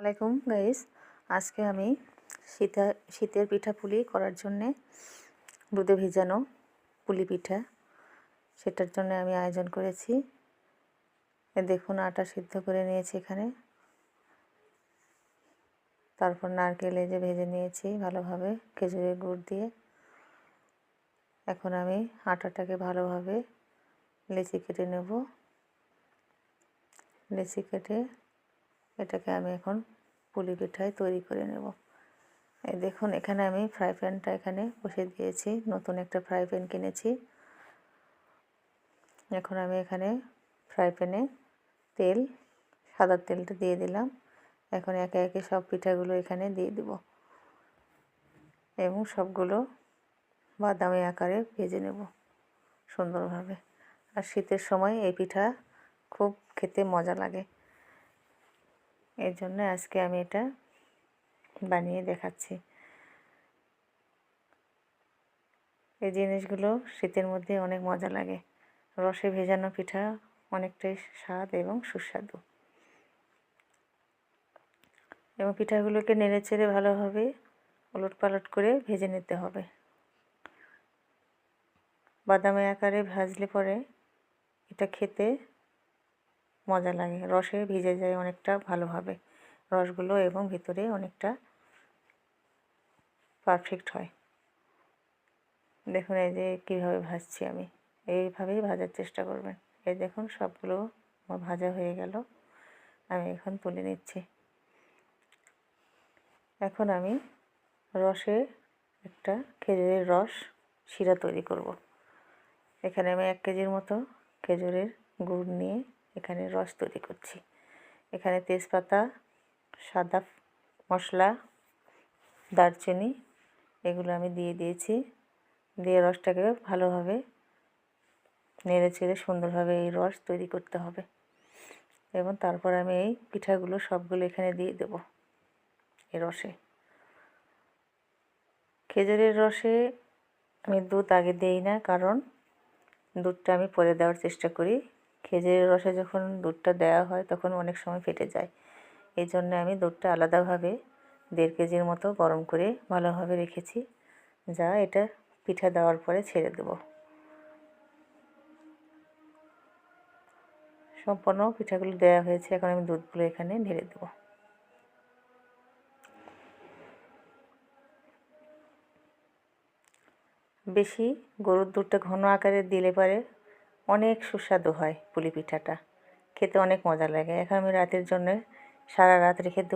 আসসালামাইকুম গাইস, আজকে আমি শীতের পিঠাপুলি করার জন্যে দুধে ভেজানো পুলি পিঠা সেটার জন্য আমি আয়োজন করেছি। দেখুন, আটা সিদ্ধ করে নিয়েছি এখানে, তারপর নারকেল যে ভেজে নিয়েছি ভালোভাবে খেজুরের গুড় দিয়ে। এখন আমি আটাটাকে ভালোভাবে লেচি কেটে নেব। লেচি কেটে এটাকে আমি এখন পুলি পিঠায় তৈরি করে নেব। এই দেখুন, এখানে আমি ফ্রাই প্যানটা এখানে বসিয়ে দিয়েছি। নতুন একটা ফ্রাই প্যান কিনেছি। এখন আমি এখানে ফ্রাই প্যানে সাদা তেলটা দিয়ে দিলাম। এখন একে একে সব পিঠাগুলো এখানে দিয়ে দেব এবং সবগুলো বাদামি আকারে ভেজে নেব সুন্দরভাবে। আর শীতের সময় এই পিঠা খুব খেতে মজা লাগে, এর জন্য আজকে আমি এটা বানিয়ে দেখাচ্ছি। এই জিনিসগুলো শীতের মধ্যে অনেক মজা লাগে। রসে ভেজানো পিঠা অনেকটাই স্বাদ এবং সুস্বাদু। এবং পিঠাগুলোকে নেড়েচেড়ে ভালোভাবে ওলটপালট করে ভেজে নিতে হবে। বাদামি আকারে ভাজলে পরে এটা খেতে মজা লাগে। রসে ভিজে যায় অনেকটা ভালোভাবে রসগুলো, এবং ভিতরে অনেকটা পারফেক্ট হয়। দেখুন, এই যে কীভাবে ভাজছি আমি, এইভাবেই ভাজার চেষ্টা করবেন। এই দেখুন, সবগুলো আমার ভাজা হয়ে গেল। আমি এখন তুলে নিচ্ছি। এখন আমি একটা খেজুরের রস শিরা তৈরি করব। এখানে আমি 1 কেজির মতো খেজুরের গুড় নিয়ে এখানে রস তৈরি করছি। এখানে তেজপাতা, সাদা মশলা, দারচিনি এগুলো আমি দিয়ে দিয়েছি। দিয়ে রসটাকে ভালোভাবে নেড়েচেড়ে সুন্দরভাবে এই রস তৈরি করতে হবে। এবং তারপর আমি এই পিঠাগুলো সবগুলো এখানে দিয়ে দেব এই রসে। খেজুরের রসে আমি দুধ আগে দেই না, কারণ দুধটা আমি পরে দেওয়ার চেষ্টা করি। খেজুরের রসে যখন দুধটা দেওয়া হয় তখন অনেক সময় ফেটে যায়। এই জন্য আমি দুধটা আলাদাভাবে 1.5 কেজির মতো গরম করে ভালোভাবে রেখেছি, যা এটা পিঠা দেওয়ার পরে ছেড়ে দেব। সম্পূর্ণ পিঠাগুলো দেওয়া হয়েছে। এখন আমি দুধগুলো এখানে ঢেলে দেব। বেশি গরুর দুধটা ঘন আকারে দিলে পরে অনেক সুস্বাদু হয় পুলি পিঠাটা, খেতে অনেক মজা লাগে। এখন আমি রাতের জন্য সারা রাত রেখে দেব।